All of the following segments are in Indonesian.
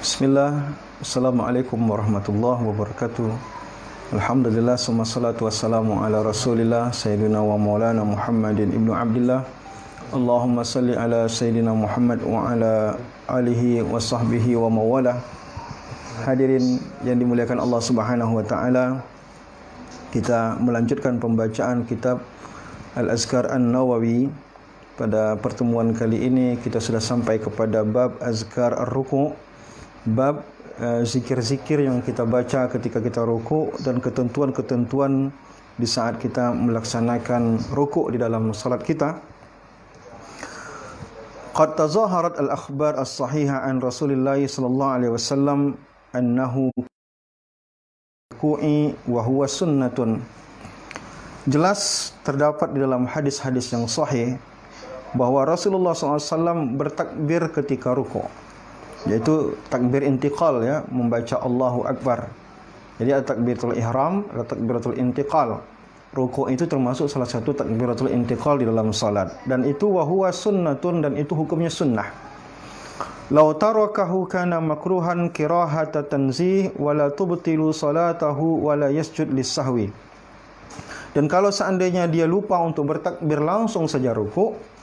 Bismillah, Assalamualaikum warahmatullahi wabarakatuh. Alhamdulillah, summa salatu wassalamu ala rasulillah Sayyidina wa maulana Muhammadin ibnu Abdillah. Allahumma salli ala Sayyidina Muhammad wa ala alihi wa sahbihi wa mawalah. Hadirin yang dimuliakan Allah subhanahu wa ta'ala, kita melanjutkan pembacaan kitab Al-Azkar An-Nawawi. Pada pertemuan kali ini kita sudah sampai kepada bab Azkar Ar-Ruku', bab zikir-zikir yang kita baca ketika kita ruku' dan ketentuan-ketentuan di saat kita melaksanakan ruku' di dalam salat kita. Qad tazaharat al-akhbar as-sahihah an Rasulillah sallallahu alaihi wasallam annahu ruku'i wa huwa sunnatun. Jelas terdapat di dalam hadis-hadis yang sahih bahwa Rasulullah SAW bertakbir ketika ruku', yaitu takbir intiqal, ya, membaca Allahu Akbar. Jadi ada takbiratul ihram, ada takbiratul intiqal. Ruku' itu termasuk salah satu takbiratul intiqal di dalam salat, dan itu wa huwa sunnatun, dan itu hukumnya sunnah. Law tarakahu kana makruhan kirahata tanzih wala tubtilu salatahu wala yasjud lis-sahwi. Dan kalau seandainya dia lupa untuk bertakbir langsung saja ruku',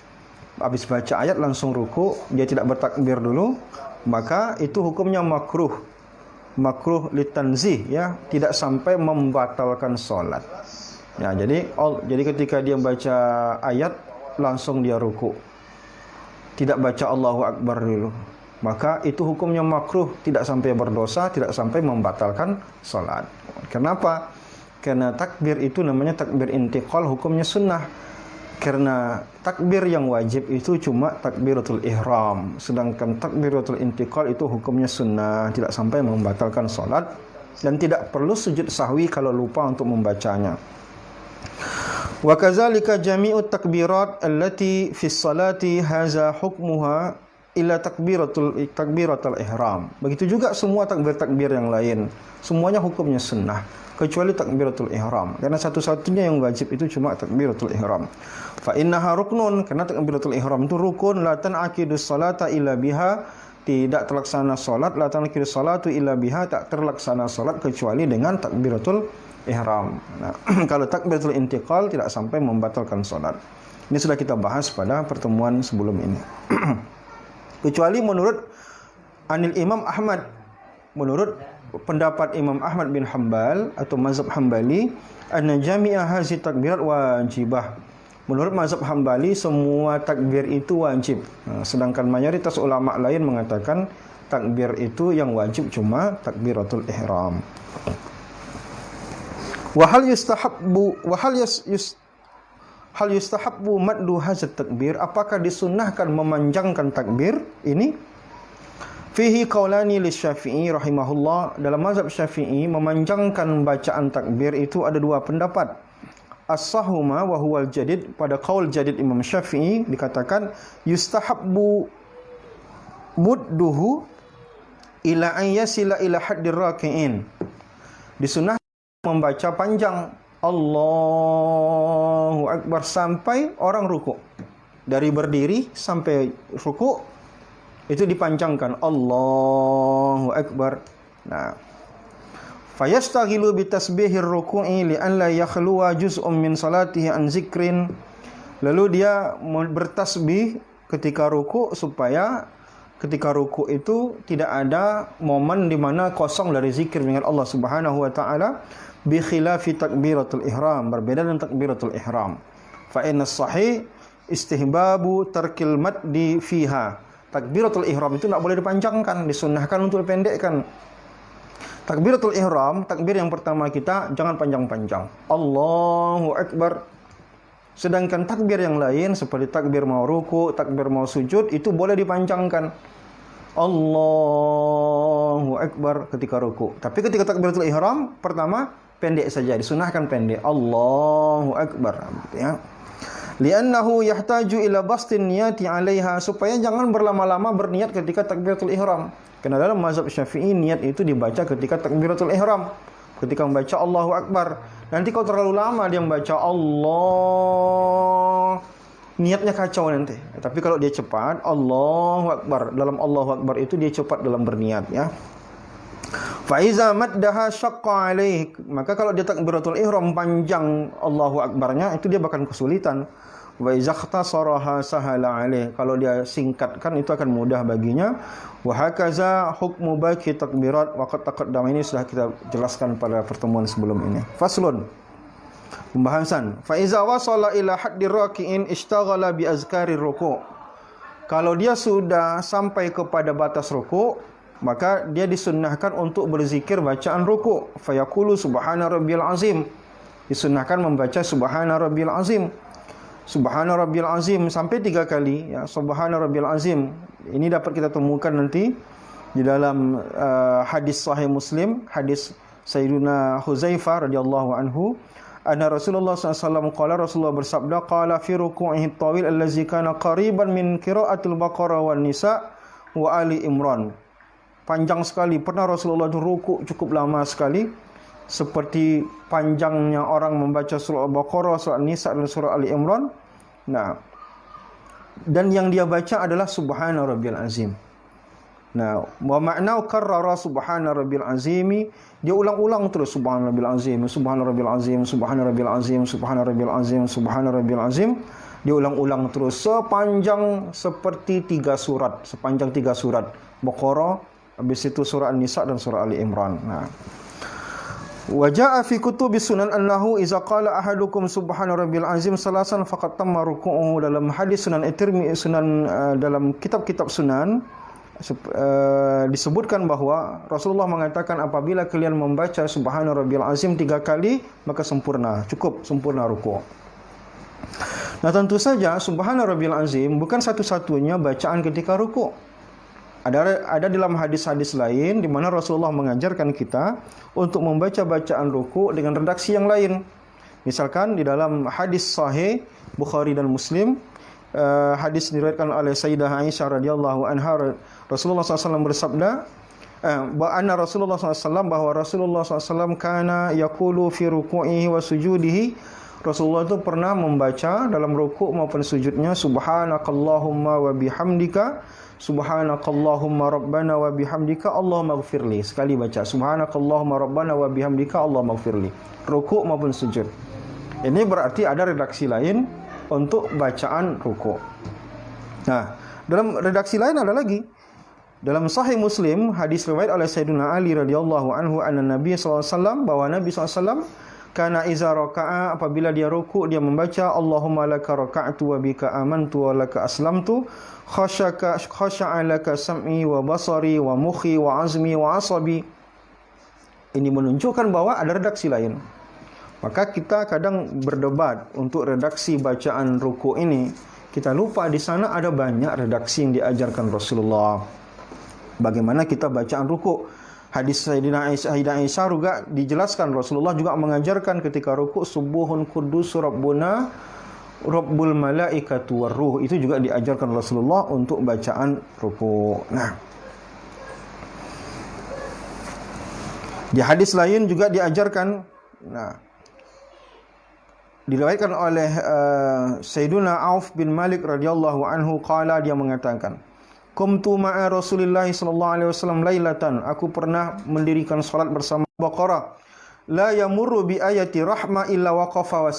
habis baca ayat langsung ruku', dia tidak bertakbir dulu, maka itu hukumnya makruh litanzih, ya, tidak sampai membatalkan salat. Ya, jadi ketika dia baca ayat langsung dia ruku', tidak baca Allahu Akbar dulu, maka itu hukumnya makruh, tidak sampai berdosa, tidak sampai membatalkan salat. Kenapa? Karena takbir itu namanya takbir intiqal, hukumnya sunnah. Karena takbir yang wajib itu cuma takbiratul ihram, sedangkan takbiratul intiqal itu hukumnya sunnah, tidak sampai membatalkan salat, dan tidak perlu sujud sahwi kalau lupa untuk membacanya. Wa kadzalika jami'ut takbirat allati fi sholati hadza hukmuha illa takbiratul ihram. Begitu juga semua takbir-takbir yang lain, semuanya hukumnya sunnah kecuali takbiratul ihram, karena satu-satunya yang wajib itu cuma takbiratul ihram. Fa innaha ruknun, karena takbiratul ihram itu rukun, la tan'aqidus salata illa biha, tidak terlaksana salat, la tan'aqidus salatu illa biha, tak terlaksana salat kecuali dengan takbiratul ihram. Nah, kalau takbiratul intiqal tidak sampai membatalkan salat. Ini sudah kita bahas pada pertemuan sebelum ini. Kecuali menurut Anil Imam Ahmad, menurut pendapat Imam Ahmad bin Hanbal atau mazhab Hambali, anna jami'a hazi takbirat wajibah. Menurut mazhab Hambali semua takbir itu wajib. Sedangkan mayoritas ulama lain mengatakan takbir itu yang wajib cuma takbiratul ihram. Wa hal yustahabbu maddu hadzal takbir? Apakah disunnahkan memanjangkan takbir ini? Fihi qaulani lisyafi'i rahimahullah. Dalam mazhab Syafi'i memanjangkan bacaan takbir itu ada dua pendapat. As-sahuma wa huwal jadid. Pada qaul jadid Imam Syafi'i dikatakan yustahabbu mudduhu ila an yasila ila haddir raki'in. Disunnahkan membaca panjang Allahu Akbar sampai orang ruku'. Dari berdiri sampai ruku' itu dipanjangkan Allahu Akbar. Nah, fayastaghilu bitasbihir ruku'i li an la yakhluwa juz'un min salatihi an zikrin. Lalu dia bertasbih ketika ruku' supaya ketika ruku' itu tidak ada momen di mana kosong dari zikir mengingat Allah Subhanahu wa taala, bi khilafi takbiratul ihram, berbeda dengan takbiratul ihram. Fa inna sahih istihbabu tarkil maddi fiha. Takbiratul ihram itu tidak boleh dipanjangkan, disunnahkan untuk dipendekkan. Takbiratul ihram, takbir yang pertama kita jangan panjang-panjang, Allahu Akbar. Sedangkan takbir yang lain seperti takbir mau ruku', takbir mau sujud itu boleh dipanjangkan, Allahu Akbar ketika ruku'. Tapi ketika takbiratul ihram pertama pendek saja, disunnahkan pendek, Allahu Akbar, ya. Li'annahu yahtaju ila bastin niyati 'alaiha, supaya jangan berlama-lama berniat ketika takbiratul ihram. Karena dalam mazhab Syafi'i niat itu dibaca ketika takbiratul ihram, ketika membaca Allahu Akbar. Nanti kalau terlalu lama dia membaca Allah, niatnya kacau nanti. Tapi kalau dia cepat, Allahu Akbar. Dalam Allahu Akbar itu dia cepat dalam berniat, ya. Fa iza maddaha syaqqa alaih. Maka kalau dia takbiratul ihram panjang Allahu Akbarnya, itu dia bakal kesulitan. Wa iza ikhtasaraha sahala alaih. Kalau dia singkatkan itu akan mudah baginya. Wa hakaza hukmu baqi takbirat. Waqad taqaddama, ini sudah kita jelaskan pada pertemuan sebelum ini. Faslun. Pembahasan. Fa iza wasala ila haddi raki'in ishtaghala bi azkarir ruku'. Kalau dia sudah sampai kepada batas ruku', maka dia disunnahkan untuk berzikir bacaan ruku'. Fa yaqulu subhana rabbiyal azim. Disunnahkan membaca subhana rabbiyal azim. Subhana rabbiyal azim sampai 3 kali, ya. Subhana rabbiyal azim. Ini dapat kita temukan nanti di dalam hadis sahih Muslim, hadis Sayyidina Huzaifah radhiyallahu anhu. Anna Rasulullah SAW qala, Rasulullah bersabda, qala fi ruku'ihi tawil allazi kana qariban min qira'atil Baqarah wan Nisa wa Ali Imran. Panjang sekali. Pernah Rasulullah itu rukuk cukup lama sekali, seperti panjangnya orang membaca surah Al-Baqarah, surah Nisa dan surah Ali Imran. Nah, dan yang dia baca adalah subhana rabbiyal azim. Nah, wa ma'na karrara subhana rabbil azimi, dia ulang-ulang terus subhana rabbil azim, subhana rabbil azim, subhana rabbil azim, subhana rabbil azim, subhana rabbil azim. Dia ulang-ulang terus sepanjang seperti 3 surat, sepanjang 3 surat Baqarah, habis itu surah An-Nisa dan surah Ali Imran. Nah, wa jaa fi kutubis sunan annahu iza qala ahadukum subhana rabbil azim salasan faqad tamma ruku'uhu. Dalam hadis Sunan At-Tirmidzi, dalam kitab-kitab sunan disebutkan bahwa Rasulullah mengatakan apabila kalian membaca subhana rabbiyal azim 3 kali, maka sempurna, cukup sempurna ruku'. Nah, tentu saja subhana rabbiyal azim bukan satu-satunya bacaan ketika ruku'. Ada dalam hadis-hadis lain di mana Rasulullah mengajarkan kita untuk membaca bacaan ruku' dengan redaksi yang lain. Misalkan di dalam hadis sahih Bukhari dan Muslim, hadis diriwayatkan oleh Sayyidah Aisyah radhiyallahu anha, Rasulullah SAW bersabda, anna Rasulullah SAW, bahwa Rasulullah SAW kana yaqulu fi ruku'ihi wa sujudihi. Rasulullah itu pernah membaca dalam rukuk maupun sujudnya subhanakallahumma wa bihamdika, subhanakallahumma rabbana wa bihamdika Allahumma ighfirli. Sekali baca subhanakallahumma rabbana wa bihamdika Allahumma ighfirli, rukuk maupun sujud. Ini berarti ada redaksi lain untuk bacaan rukuk. Nah, dalam redaksi lain ada lagi. Dalam Sahih Muslim, hadis riwayat oleh Sayyidina Ali radhiyallahu anhu, anna Nabi SAW, bahwa Nabi SAW kana iza raka'a, apabila dia rukuk, dia membaca Allahumma laka raka'tu wa bika amantu wa laka aslamtu, khasha'a laka sam'i wa basari wa mukhi wa azmi wa asabi. Ini menunjukkan bahwa ada redaksi lain. Maka kita kadang berdebat untuk redaksi bacaan rukuk ini. Kita lupa di sana ada banyak redaksi yang diajarkan Rasulullah. Bagaimana kita bacaan rukuk. Hadis Sayyidina Aisyah juga dijelaskan, Rasulullah juga mengajarkan ketika rukuk subuhun kudus rabbuna rabbul malaikatu warruh. Itu juga diajarkan Rasulullah untuk bacaan rukuk. Nah, di hadis lain juga diajarkan. Nah, diriwayatkan oleh Sayyiduna Auf bin Malik radhiyallahu anhu, qala, dia mengatakan, qumtu ma'a Rasulillah sallallahu alaihi wasallam lailatan, aku pernah mendirikan salat bersama Baqarah, la yamurru bi ayati rahmah illa waqafa wa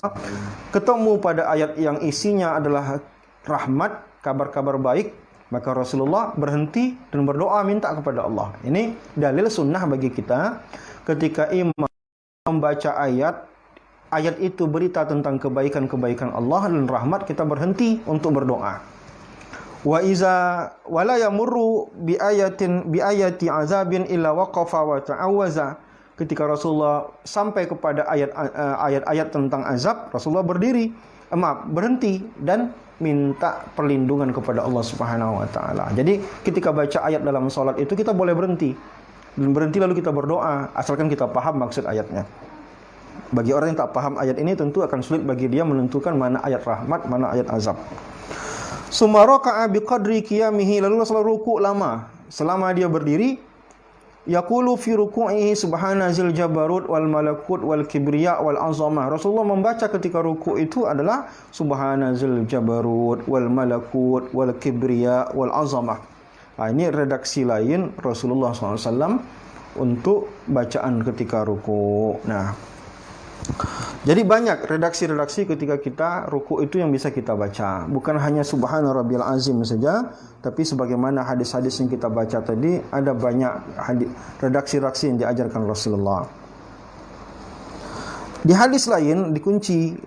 ketemu pada ayat yang isinya adalah rahmat, kabar-kabar baik, maka Rasulullah berhenti dan berdoa minta kepada Allah. Ini dalil sunnah bagi kita, ketika imam membaca ayat itu berita tentang kebaikan-kebaikan Allah dan rahmat, kita berhenti untuk berdoa. Wa iza wala yamurru bi ayati azabin illa waqafa wa ta'awwaza. Ketika Rasulullah sampai kepada ayat-ayat tentang azab, Rasulullah berhenti dan minta perlindungan kepada Allah Subhanahu wa taala. Jadi ketika baca ayat dalam salat itu kita boleh berhenti. Dan berhenti lalu kita berdoa, asalkan kita paham maksud ayatnya. Bagi orang yang tak paham ayat ini, tentu akan sulit bagi dia menentukan mana ayat rahmat, mana ayat azab. Summa raka'a biqadri qiyamihi, lalu Rasulullah rukuk lama. Selama dia berdiri, yaqulu fi ruku'ihi subhana zil jabarut wal malakut wal kibriya wal azamah. Rasulullah membaca ketika ruku' itu adalah subhana zil jabarut wal malakut wal kibriya wal azamah. Ini redaksi lain Rasulullah SAW untuk bacaan ketika ruku'. Nah, jadi banyak redaksi-redaksi ketika kita ruku' itu yang bisa kita baca. Bukan hanya subhana rabbiyal azim saja, tapi sebagaimana hadis-hadis yang kita baca tadi, ada banyak redaksi-redaksi yang diajarkan Rasulullah. Di hadis lain dikunci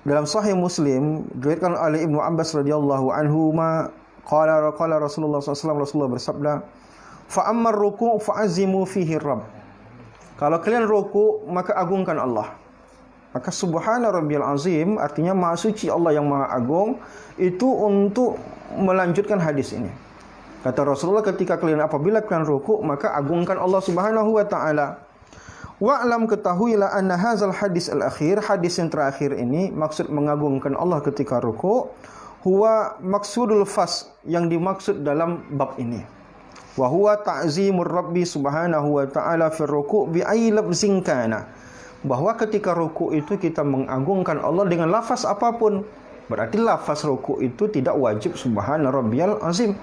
dalam Sahih Muslim diriwayatkan oleh Ibnu Abbas radhiyallahu anhu qala Rasulullah SAW, Rasulullah bersabda, fa ammar ruku' fa'azimu fihi rabb. Kalau kalian ruku' maka agungkan Allah. Maka subhana rabbiyal azim artinya maha suci Allah yang maha agung, itu untuk melanjutkan hadis ini. Kata Rasulullah, ketika kalian apabila kalian ruku' maka agungkan Allah Subhanahu wa taala. Wa'lam, ketahuilah anna hadzal hadis al-akhir, hadis yang terakhir ini maksud mengagungkan Allah ketika ruku' huwa maksudul fas, yang dimaksud dalam bab ini. Wa huwa ta'zimur rabbi subhanahu wa ta'ala fi ruku' bi ayyi lafzin kana. Bahwa ketika ruku' itu kita mengagungkan Allah dengan lafaz apapun. Berarti lafaz ruku' itu tidak wajib subhana rabbiyal azim.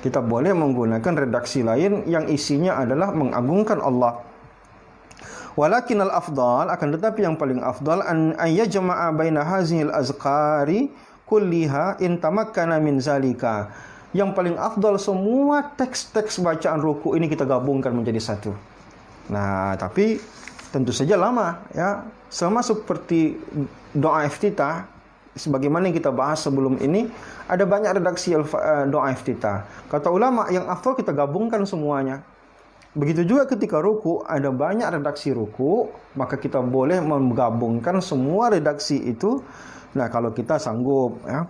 Kita boleh menggunakan redaksi lain yang isinya adalah mengagungkan Allah. Walakinal afdal, akan tetapi yang paling afdal an yajma'a baina hazihil azkari kulliha in tamakkana min zalika. Yang paling afdal semua teks-teks bacaan ruku' ini kita gabungkan menjadi satu. Nah, tapi tentu saja lama ya. Sama seperti doa iftitah, sebagaimana yang kita bahas sebelum ini, ada banyak redaksi doa iftitah. Kata ulama, yang afdal kita gabungkan semuanya. Begitu juga ketika ruku', ada banyak redaksi ruku', maka kita boleh menggabungkan semua redaksi itu. Nah, kalau kita sanggup ya.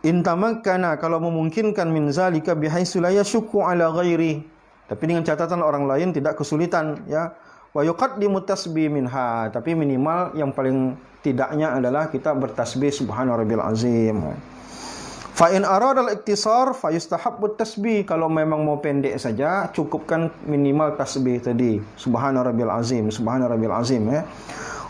Intamakkana, kalau memungkinkan, min zalika bihaitsu la yashukku ala ghairi, tapi dengan catatan orang lain tidak kesulitan ya. Wa yuqaddimu tasbih minha, tapi minimal yang paling tidaknya adalah kita bertasbih subhana rabbil azim. Fa in arada al-iktisar fa yustahabbu tasbih, kalau memang mau pendek saja cukupkan minimal tasbih tadi subhana rabbil azim, subhana rabbil azim ya.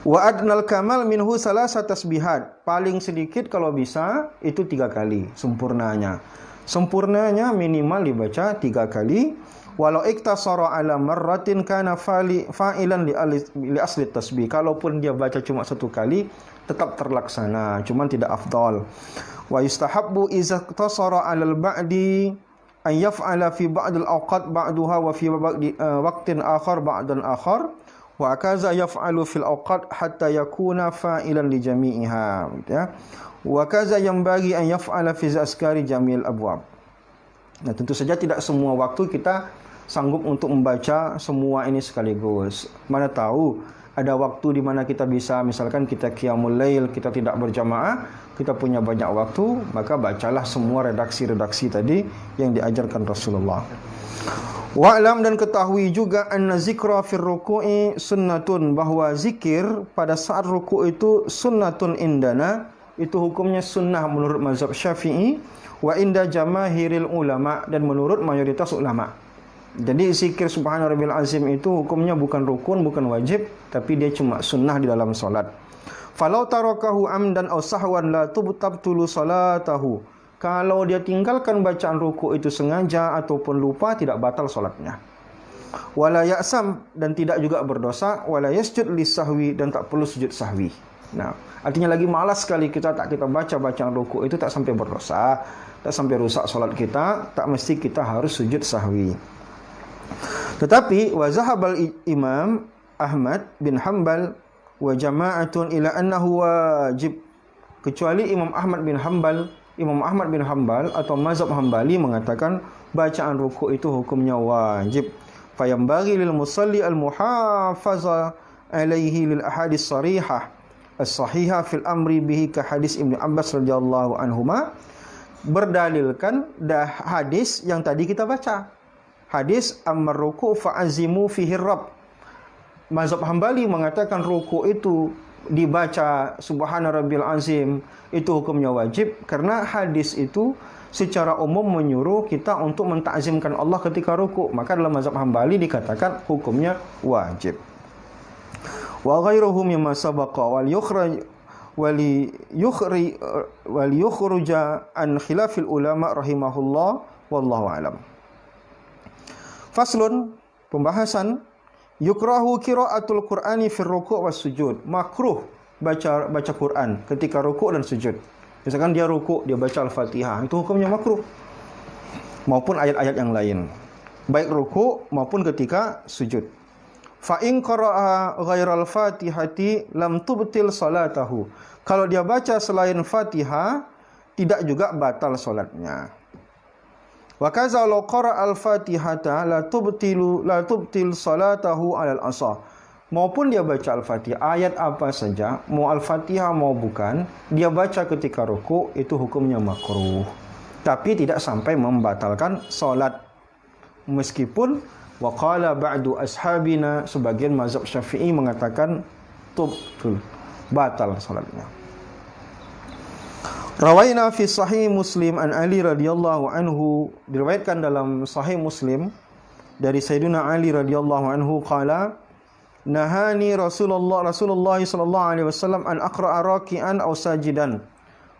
Wa adnal kamal minhu salasa tasbihat, paling sedikit kalau bisa itu 3 kali sempurnanya. Sempurnanya minimal dibaca 3 kali. Walau iktasara ala marratin kana fa'ilan li asli tasbih, kalaupun dia baca cuma 1 kali tetap terlaksana, cuman tidak afdal. Wa yustahabbu idza iktasara ala al-ba'di an yaf'ala fi ba'd al-awqat ba'daha wa fi waqtin akhar ba'dan akhar. Wa kaza yaf'alu fil awqat hatta yakuna fa'ilan li jami'iha ya. Wa kaza yanbaghi an yaf'ala fi azkari jami'il abwab. Nah, tentu saja tidak semua waktu kita sanggup untuk membaca semua ini sekaligus. Mana tahu ada waktu di mana kita bisa, misalkan kita qiyamul lail, kita tidak berjamaah, kita punya banyak waktu, maka bacalah semua redaksi-redaksi tadi yang diajarkan Rasulullah. Wa'lam, dan ketahui juga anna zikra fir ruku'i sunnatun, bahwa zikir pada saat ruku' itu sunnatun indana, itu hukumnya sunnah menurut mazhab Syafi'i, wa inda jamaahiril ulama, dan menurut mayoritas ulama. Jadi zikir subhana rabbil azim itu hukumnya bukan rukun, bukan wajib, tapi dia cuma sunnah di dalam salat. Falau tarakahu amdan aw sahwan la tubtabtulu salatahu. Kalau dia tinggalkan bacaan ruku' itu sengaja ataupun lupa, tidak batal salatnya. Wala ya'sam, dan tidak juga berdosa. Wala yasjud lisahwi, dan tak perlu sujud sahwi. Nah, artinya lagi malas sekali kita baca bacaan ruku' itu, tak sampai berdosa, tak sampai rusak salat kita, tak mesti kita harus sujud sahwi. Tetapi wa zahabal Imam Ahmad bin Hanbal wa jama'atun ila annahu wajib, kecuali Imam Ahmad bin Hanbal atau mazhab Hambali mengatakan bacaan ruku' itu hukumnya wajib. Fayambaghi lil musalli al muhafaza alaihi lil ahadits sarihah as-sahihah fil amri bihi ka hadis Ibnu Abbas radhiyallahu anhuma, berdalilkan hadis yang tadi kita baca. Hadis ammar ruku' fa'azimu fihi rabb. Mazhab Hambali mengatakan ruku' itu dibaca subhana rabbil azim, itu hukumnya wajib karena hadis itu secara umum menyuruh kita untuk mentakzimkan Allah ketika rukuk, maka dalam mazhab Hambali dikatakan hukumnya wajib. Wa ghairuhu mimma sabaqa wal yukhruja an khilafil ulama rahimahullah wallahu alam. Faslun, pembahasan, yukrahu qiraatul Qur'ani fi ruku' was sujud. Makruh baca Quran ketika rukuk dan sujud. Misalkan dia rukuk, dia baca Al-Fatihah, itu hukumnya makruh. Maupun ayat-ayat yang lain, baik rukuk maupun ketika sujud. Fa in qara'a ghairal Fatihati lam tubtil salatahu. Kalau dia baca selain Fatihah, tidak juga batal salatnya. Wa kaza law qara'a al-Fatihata la tubtil salatahu 'alal asah. Maupun dia baca Al-Fatihah, ayat apa saja, mau Al-Fatihah mau bukan, dia baca ketika rukuk, itu hukumnya makruh. Tapi tidak sampai membatalkan salat. Meskipun waqala ba'du ashabina, sebagian mazhab Syafi'i mengatakan tubtul, batal salatnya. Rawaina fi sahih Muslim an Ali radhiyallahu anhu, diriwayatkan dalam sahih Muslim dari Sayyidina Ali radhiyallahu anhu qala nahani Rasulullah sallallahu alaihi wasallam an aqra'a raki'an aw sajidan.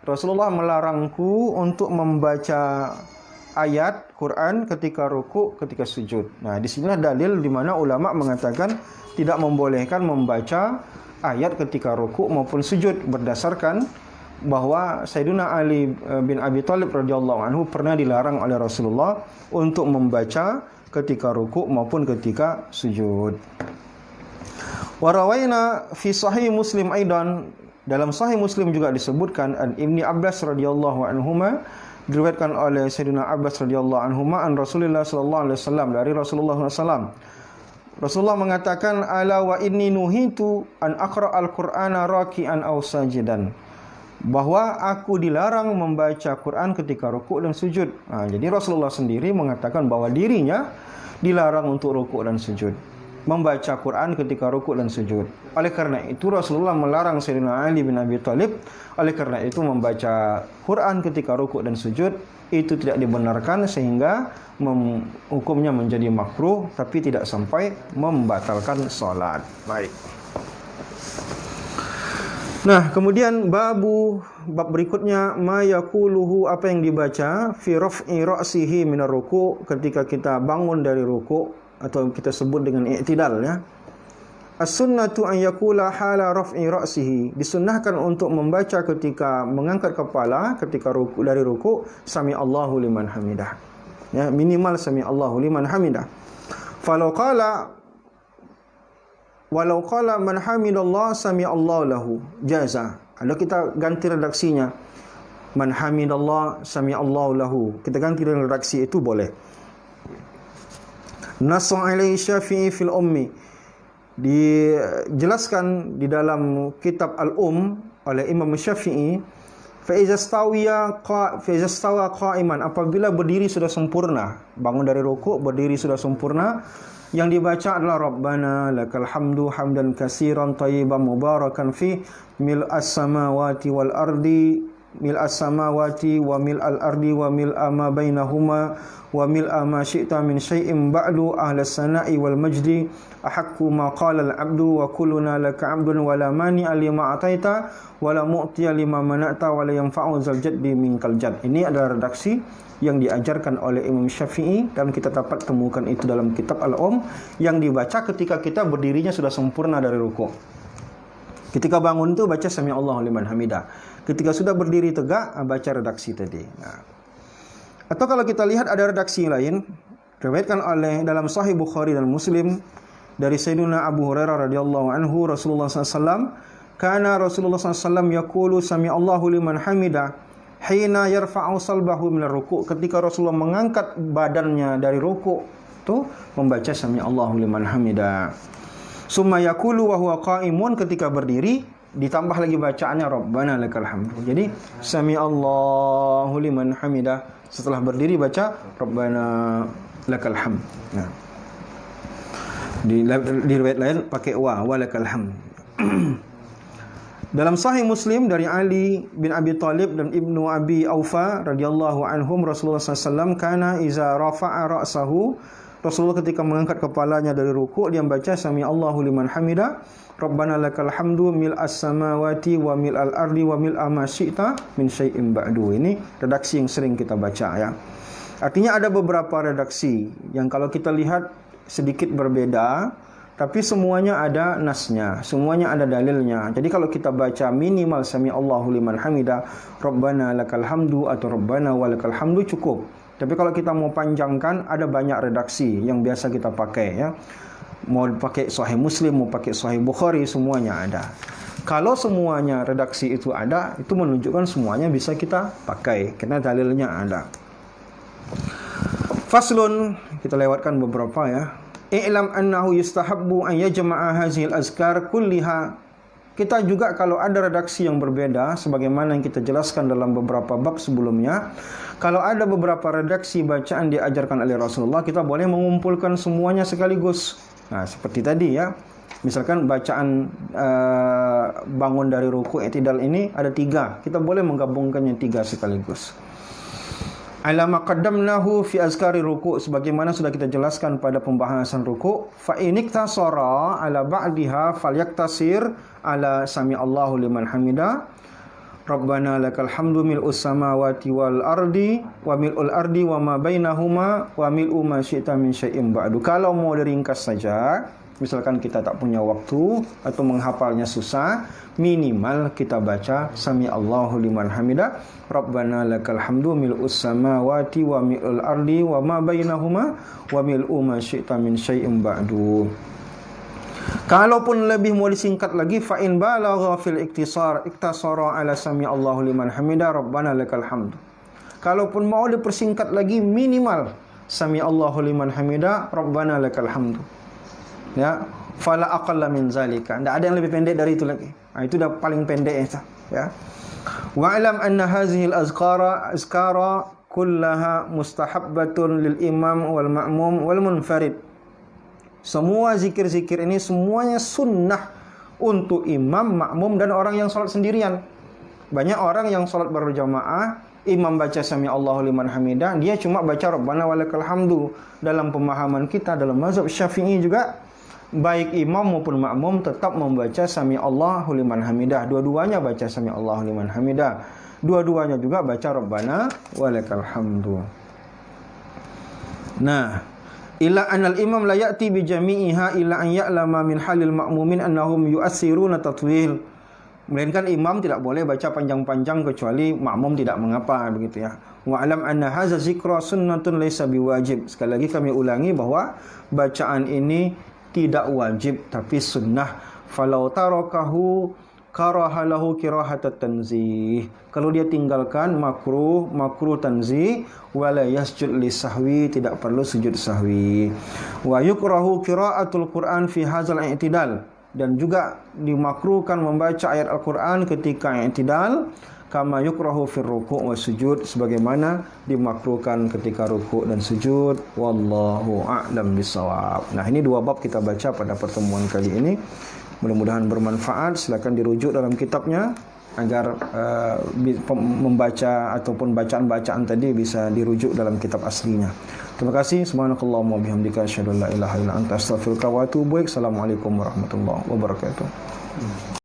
Rasulullah melarangku untuk membaca ayat Quran ketika rukuk, ketika sujud. Nah, di sinilah dalil di mana ulama mengatakan tidak membolehkan membaca ayat ketika rukuk maupun sujud, berdasarkan bahwa Sayyidina Ali bin Abi Thalib radhiyallahu anhu pernah dilarang oleh Rasulullah untuk membaca ketika rukuk maupun ketika sujud. Wa rawaina fi sahih Muslim aidan, dalam sahih Muslim juga disebutkan an Ibni Abbas radhiyallahu anhuma, diriwayatkan oleh Sayyidina Abbas radhiyallahu anhuma an Rasulullah sallallahu alaihi wasallam, dari Rasulullah sallallahu. Rasulullah mengatakan ala wa inni nuhitu an aqra al-Qur'ana raki'an aw sajidan, bahwa aku dilarang membaca Quran ketika rukuk dan sujud. Jadi Rasulullah sendiri mengatakan bahwa dirinya dilarang untuk rukuk dan sujud, membaca Quran ketika rukuk dan sujud. Oleh karena itu Rasulullah melarang Sayyidina Ali bin Abi Thalib. Oleh karena itu membaca Quran ketika rukuk dan sujud itu tidak dibenarkan, sehingga hukumnya menjadi makruh, tapi tidak sampai membatalkan salat. Baik. Nah, kemudian bab berikutnya, ma yaquluhu, apa yang dibaca fi raf'i ra'sihi minar ruku', ketika kita bangun dari ruku', atau kita sebut dengan i'tidal ya. As-sunnatu an yaqula hala raf'i ra'sihi, disunnahkan untuk membaca ketika mengangkat kepala ketika ruku', dari ruku', sami Allahu liman hamidah. Ya, minimal sami Allahu liman hamidah. Walau qala man hamidallah sami Allahu lahu jaza. Kalau kita ganti redaksinya, man hamidallah sami Allahu lahu, kita ganti redaksi itu boleh. Nasu alaihi Syafi'i fil ummi, dijelaskan di dalam kitab Al-Um oleh Imam Syafi'i, fa iza stawa qa'iman, apabila berdiri sudah sempurna, bangun dari rukuk berdiri sudah sempurna, yang dibaca adalah Rabbana lakal hamdu hamdan katsiran thayyiban mubarakan fi mil'as samawati wal ardi, mil'as samawati wa mil'al ardi wa mil'a ma bainahuma wa mil'a ma syi'ta min syai'in ba'du ahlas sana'i wal majdi ahaqqu ma qala al-'abdu wa kulluna laka 'abdun wa la mani'a lima ataita wa la mu'tiya lima mana'ta wa la yanfa'u zal jaddi minkal jadd. Ini adalah redaksi yang diajarkan oleh Imam Syafi'i, dan kita dapat temukan itu dalam kitab Al-Um, yang dibaca ketika kita berdirinya sudah sempurna dari rukuk. Ketika bangun itu baca sami Allahu liman hamidah. Ketika sudah berdiri tegak, baca redaksi tadi. Nah, atau kalau kita lihat ada redaksi lain, diriwayatkan oleh dalam Sahih Bukhari dan Muslim dari Sayyidina Abu Hurairah radhiyallahu anhu, Rasulullah SAW, kana Rasulullah SAW yaqulu sami Allahu liman hamidah hina yarfa'u salbahu minar ruku', ketika Rasulullah mengangkat badannya dari ruku' itu membaca sami Allahu liman hamidah. Summa yaqulu wa huwa qa'imun, ketika berdiri ditambah lagi bacaannya Rabbana lakal hamdu. Jadi sami Allahu liman hamidah, setelah berdiri baca Rabbana lakal hamd. Nah, di riwayat lain pakai wa lakal hamd. Dalam Sahih Muslim dari Ali bin Abi Thalib dan Ibnu Abi Aufa radhiyallahu anhum, Rasulullah SAW kana iza rafa'a ra'sahu, Rasulullah ketika mengangkat kepalanya dari rukuk, dia membaca sami Allahu liman hamida, Rabbana lakal hamdu mil'as samawati wa mil'al ardi wa mil'a ma syi'ta min syai'in ba'du. Ini redaksi yang sering kita baca ya. Artinya ada beberapa redaksi yang kalau kita lihat sedikit berbeda, tapi semuanya ada nasnya, semuanya ada dalilnya. Jadi kalau kita baca minimal sami Allahu liman hamida, Rabbana lakal hamdu atau Rabbana walakal hamdu cukup. Tapi kalau kita mau panjangkan, ada banyak redaksi yang biasa kita pakai ya. Mau pakai Sahih Muslim, mau pakai Sahih Bukhari, semuanya ada. Kalau semuanya redaksi itu ada, itu menunjukkan semuanya bisa kita pakai karena dalilnya ada. Faslun, kita lewatkan beberapa ya. I'lam annahu yustahabbu an yajma'a hazil azkar kulliha. Kita juga kalau ada redaksi yang berbeda, sebagaimana yang kita jelaskan dalam beberapa bab sebelumnya, kalau ada beberapa redaksi bacaan diajarkan oleh Rasulullah, kita boleh mengumpulkan semuanya sekaligus. Nah, seperti tadi ya, misalkan bacaan bangun dari ruku' i'tidal ini ada 3, kita boleh menggabungkannya 3 sekaligus. Alama qaddamnahu fi azkari ruku', sebagaimana sudah kita jelaskan pada pembahasan ruku'. Fa iniktasara ala ba'diha falyaktasir ala sami Allahu liman hamida, Rabbana lakal hamdu mil'us samawati wal ardi wa mil'ul ardi wa ma bainahuma wa mil'u ma syi'ta min syai'in ba'du. Kalau mau diringkas saja, misalkan kita tak punya waktu atau menghafalnya susah, minimal kita baca sami Allahu liman hamida, Rabbana lakal hamdu mil'us samawati wa mil'ul ardi wa ma bainahuma wa mil'u ma syi'ta min syai'in ba'du. Kalaupun lebih mau disingkat lagi, fa in balagha fil iktasara ala sami Allahu liman hamida, Rabbana lakal hamdu. Kalaupun mau dipersingkat lagi, minimal sami Allahu liman hamida, Rabbana lakal hamdu. Ya, fala aqalla min zalika. Tidak ada yang lebih pendek dari itu lagi. Nah, itu dah paling pendek itu, ya. Wa alam anna hadhihi al-azkara kullaha mustahabbatun lil imam wal ma'mum wal munfarid. Semua zikir-zikir ini semuanya sunnah untuk imam, makmum dan orang yang salat sendirian. Banyak orang yang salat berjamaah, imam baca sami Allahu liman hamidah, dia cuma baca Rabbana walakal hamdu. Dalam pemahaman kita dalam mazhab Syafi'i juga, baik imam maupun makmum tetap membaca sami Allahu liman hamidah. Dua-duanya baca sami Allahu liman hamidah. Dua-duanya juga baca Rabbana walakal hamdu. Nah, illa anal imam la ya'ti bi jami'iha illa an ya'lama min halil ma'mumin annahum yu'assiruna tatwil. Melainkan imam tidak boleh baca panjang-panjang kecuali makmum tidak mengapa, begitu ya. Wa alam anna hadza zikra sunnatun laysa biwajib. Sekali lagi kami ulangi bahwa bacaan ini tidak wajib tapi sunnah. Falau tarakahu karahalahu kirahatat tanzih. Kalau dia tinggalkan makruh tanzih, wala yasjud lisahwi, tidak perlu sujud sahwi. Wa yukrahu qiraatul Qur'an fi hadzal i'tidal, dan juga dimakruhkan membaca ayat Al-Qur'an ketika i'tidal, kama yukrahu fir ruku' wa sujud, sebagaimana dimakruhkan ketika ruku' dan sujud. Wallahu a'lam bissawab. Nah, ini 2 bab kita baca pada pertemuan kali ini. Mudah-mudahan bermanfaat. Silakan dirujuk dalam kitabnya agar membaca ataupun bacaan-bacaan tadi bisa dirujuk dalam kitab aslinya. Terima kasih. Subhanakallahumma wa bihamdika asyhadu an la ilaha illa anta astaghfiruka wa atubu ilaik. Assalamualaikum warahmatullahi wabarakatuh.